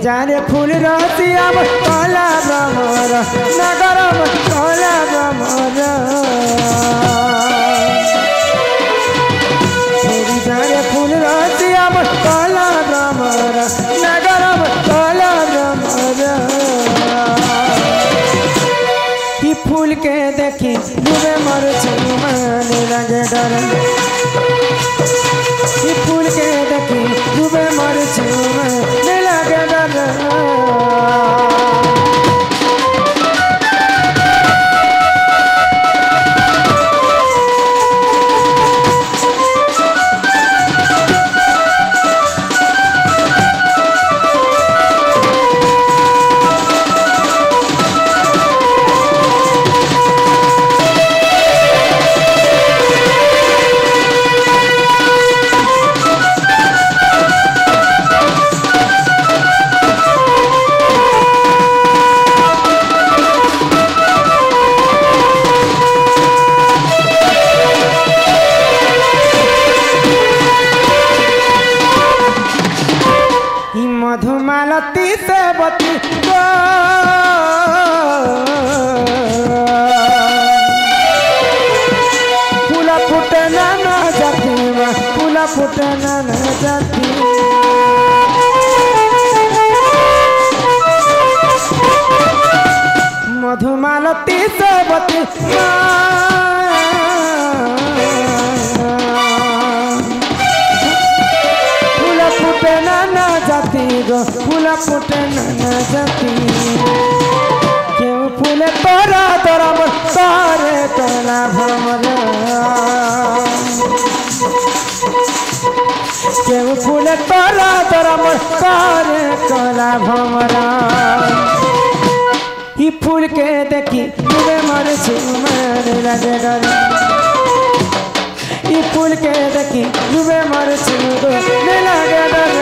जारे फूल रसियाम कला भ्रमर नगरम कला भ्रमर जारे फूल रसियाम कला भ्रमर नगरम कला भ्रमर फूल के देखी डूबे मर मन लगे डर फूल के देखी डूबे मर मन लगे डर मधुमालती से बती फूला फुटे ना जाती फूला फुटे ना जाती मधुमालती से बती फुटे ना जाती गो फूला फुटे ना जाती क्यों फूले तोरा तोरा तारे तोला भ्रमर क्यों फूले तोरा तोरा तारे तोला भ्रमर ही फूल के देखी डूबे मर मन लगे डर ये फूल के देखी डूबे मर लगे डर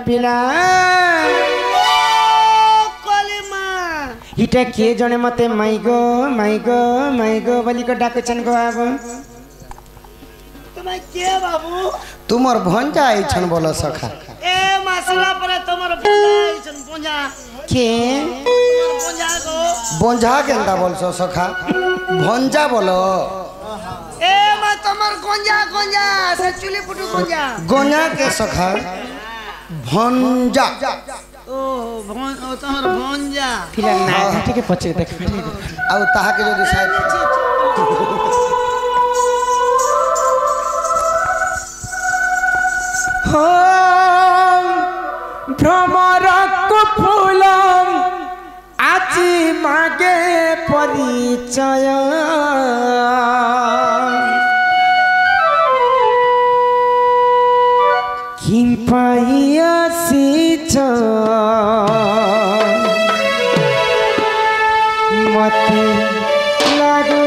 पिला इटा किए जने मते माइगो माइगो माइगो बोली को डाकुछन गो आबो तुम्हारे के बाबू तुमर भंजा आइछन बोलो सखा ए मसला पर तुमर भंजा आइछन भंजा के भंजा गो भंजा केंदा बोलसो सखा भंजा बोलो ए मा तुमर गोंजा गोंजा से चुली पुटू गोंजा गोंजा के सखा भंजा ओ तमर भंजा पिला ना घाटी के पचे देख आउ ताहा के जदी शायद हो भ्रमर को फूलम आजी मागे परिचय किन पाइया सीच मते लागो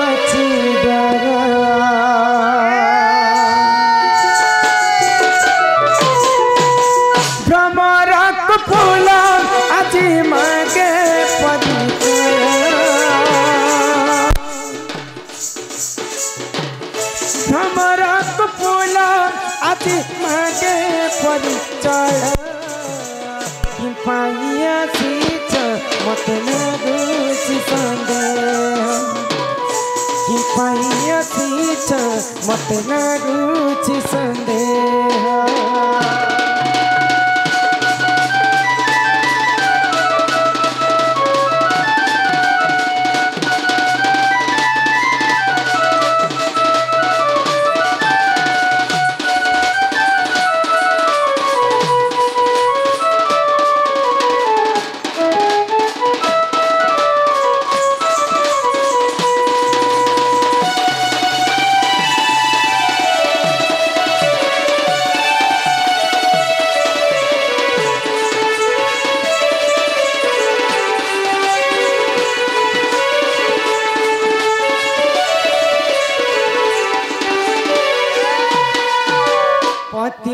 अछि डर भ्रमर को फूल आजी मागे परिचय भ्रमर को फूल आजी मागे परिचय पाइया सीच मते लागुछि संदेह पाइया सीच मते लागुछि संदेह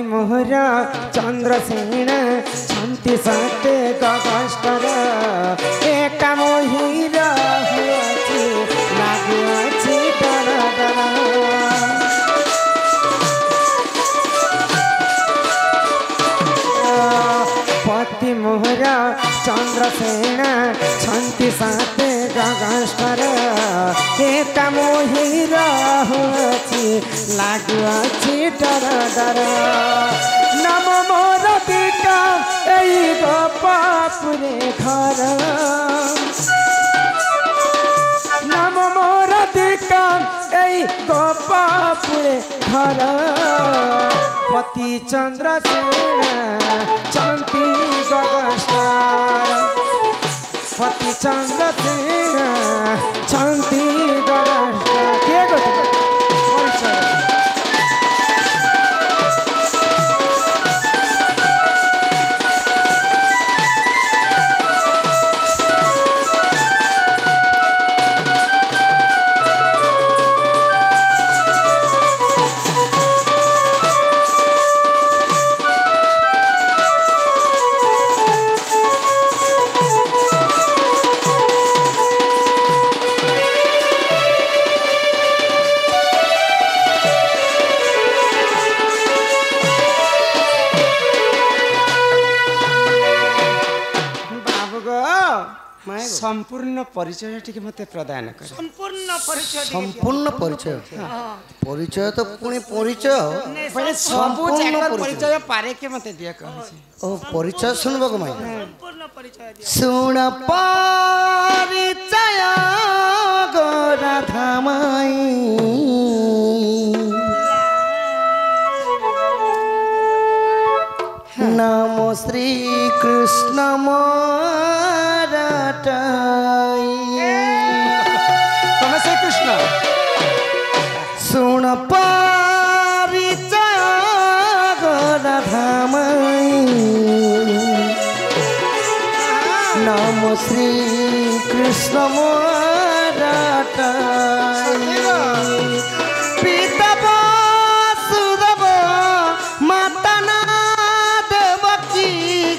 मोहर चंद्रसेन शांति सत्य कष्टर एक मोहिर लागे डर डर पति मोहर चंद्रसेन शांति सत्य गगस्तर एक मोहिर लागे डर डर नम मोर दिका गोपापुरे घर नम मोर दिका गोपापुरे घर पति चंद्रसेन शांति गगस्तर पति चंद्रसेन शांति गगस्तर के परिचय संपूर्ण परिचय टिके मते प्रदान कर संपूर्ण परिचय परिचय तो पुणी परिचय पहले सब जगह परिचय पारे के मते दिया कहसी ओ परिचय सुनबो को माई संपूर्ण परिचय सुन परिचय गो राधा माई नमो श्री कृष्ण तमे श्री कृष्ण सुन परिचय गो राधा माई नमो श्री कृष्ण पिता वासुदेव माता देवकी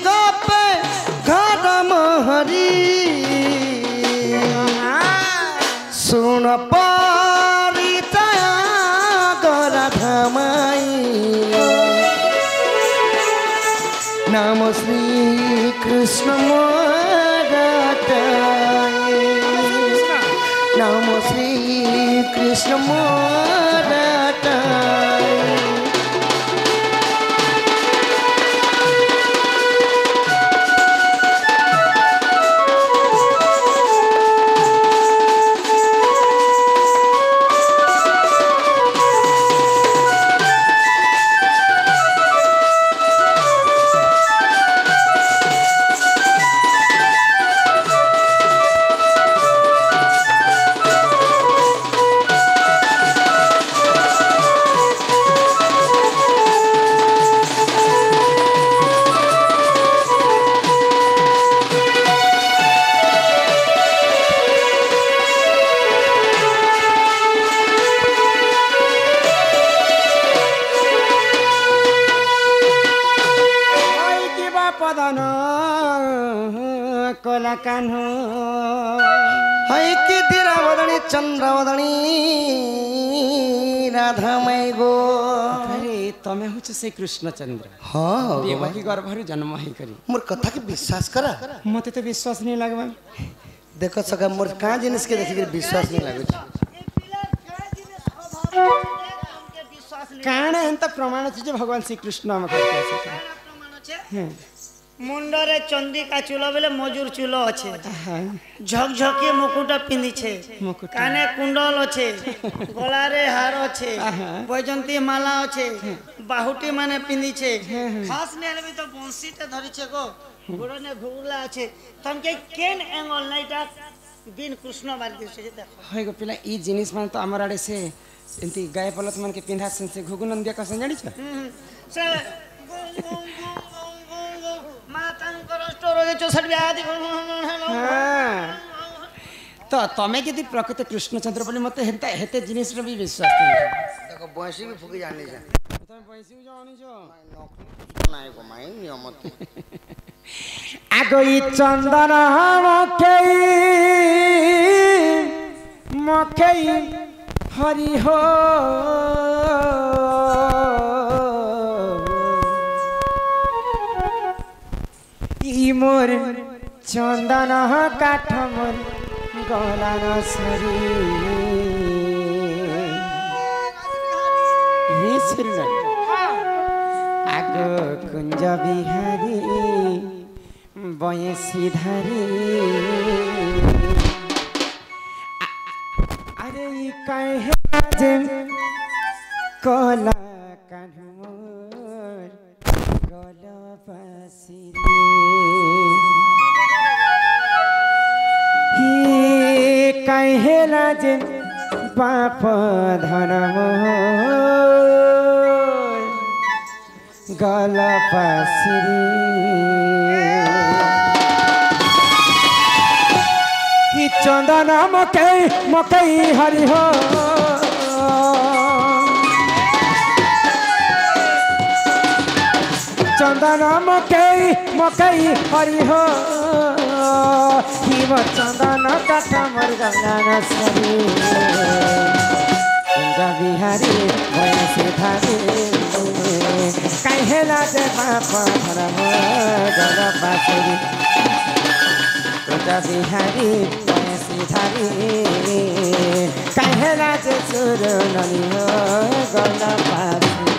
गोपे घर महरी सुन परिचय गो राधा माई नमो श्री कृष्ण नमो श्री कृष्ण पदन कोला कान्हो है कि दिरावदनी चंद्रवदनी राधा माई गो अरे तमे हुछ श्री कृष्ण चंद्र हाँ देवकी गर्भरु जन्म है करी मोर कथा के विश्वास करा मते तो विश्वास नहीं लागबा देखो सका मोर का जिनिस के देखि विश्वास नहीं लागो काण एंत प्रमाण छै जे भगवान श्री कृष्ण हम कहते मुंडरे चंदिका चूलो बेले मजूर चूलो अच्छे झकझके मुकुटा पिंदी छे काने कुंडल अच्छे गलारे हार अच्छे बैजंती माला अच्छे बाहुटी माने पिंदी छे खास नेले भी तो बंसी ते धरी छे गो गुड़ने घुगला अच्छे तमके केन एंगल नाइटा दिन कृष्ण बार दिसे देखो होय गो पिला ई जिनिस मान तो हमर आड़े से एंती गाय पलत मन के पिंधा से घुगु नंदिया का जानि छ से तो तमे यदि प्रकृत कृष्णचंद्र बोली मत हेते जिनिस भी विश्वास नहीं देखो बंसी भी फुकी जानी छै तो তুমি পয়সা জানিছ নাই গো মাই নিয়মতে আগই চন্দন মকেই মকেই হরি হো ই মোর চন্দন কাঠ মোর গলার সরি হে শ্রীনাথ আগ কুঞ্জ বিহারী বয়সী ধারী আরে কাহে যে কলা কানমোর গল পাশিরি কাহে যে পাপ ধর্ম গল পাশিরি চন্দন মকই মকই হরি হো চন্দন মকই মকই হরি হো শিব চন্দন কাঠ মোর গঙ্গা সরি কুঞ্জ বিহারী বয়সী ধারী কাহেলা যে বাপ ধর্ম গল পাশরি কুঞ্জ বিহারী বয়সী ধারী কাহেলা যে সুর ননি গল পাশরি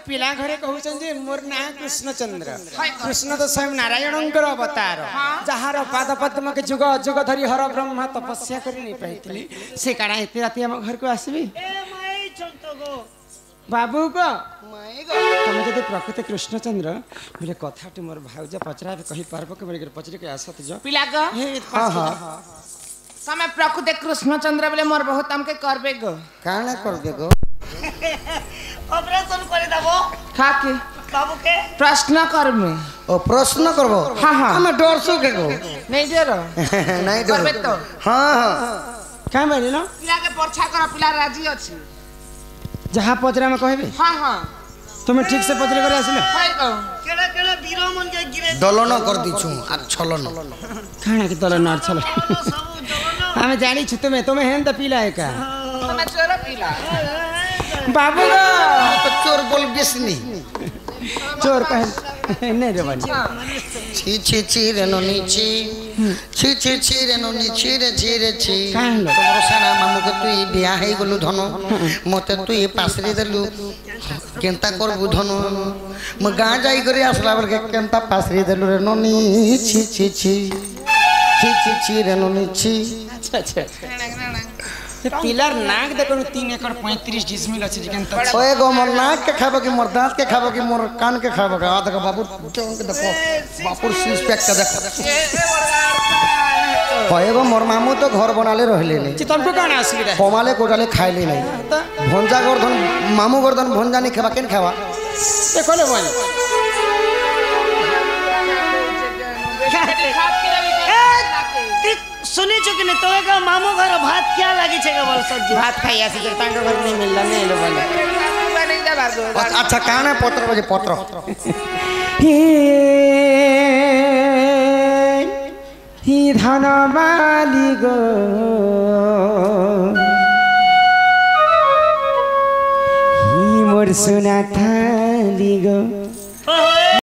पिला घरे कहते मोर ना कृष्णचंद्र कृष्ण तो स्वयं नारायणंकर अवतार जार पाद पद्म के जुग जुग धरी हर ब्रह्म तपस्या कर नहीं पाई से काना एते राति हम घर को आसबी बाबू को तुम जब प्रकृति कृष्णचंद्र बोले कथाटी मोर भाउज पचरा कही पार्ब के बोले पचरे के आसत जो पिला गो समय प्रकृति कृष्णचंद्र बोले मोर बहुत हमके करबे गो काना करबे गो ऑपरेशन करे दबो खाके बाबू के प्रश्न करमे ओ प्रश्न करबो हां हां हम डर सो के गो नहीं डरो नहीं डर करबे तो हां हां का माने ना पिला के परछा कर पिला राजी अछि जहां पचरा में कहबे हां हां तुम ठीक से पचरे करे आसिले हाय गो केड़ा केड़ा वीरो मन के गिरे दलन कर दिछु आ छलन खाना के दलन नार छल हम जानी छु तुम्हें हेन त पीला है का तुम चोर पिला बाबू तो चोर बोल बिसनी चोर कह नहीं रे बनी छी छी छी रे ननी छी छी रे ननी छी रे छी काहे लो तोर साना मामू के तू बिया हे गलु धन मते तू पासरी देलु केनता करबु धन म गां जाई करे आसला बेल के केनता पासरी देलु रे ननी छी छी रे ननी छी अच्छा पिलर नाक देखो 3 एकड़ 35 डिसमिल अछि जिकन त ओए गो मोर नाक के खाबो कि मोर दांत के खाबो कि मोर कान के खाबो आ देखो बाबू चौंक के देखो बापुर सिक्स पैक के देखो ओए गो मोर मामू तो घर बनाले रहले नहीं तुमको काना असुविधा कमाले कोडाले खाइले नहीं भंजा गर्दन मामू गर्दन भंजा नहीं खाबा केन खाबा देखो ले बोल सुनी चुकी नहीं तो का मामू घर भात क्या लगी छे का बोल सब्जी भात खाइया से तांको घर नहीं मिलला नहीं लो बोले अच्छा काना पत्र बजे पत्र ही धन बाली गो ही मोर सुना थाली गो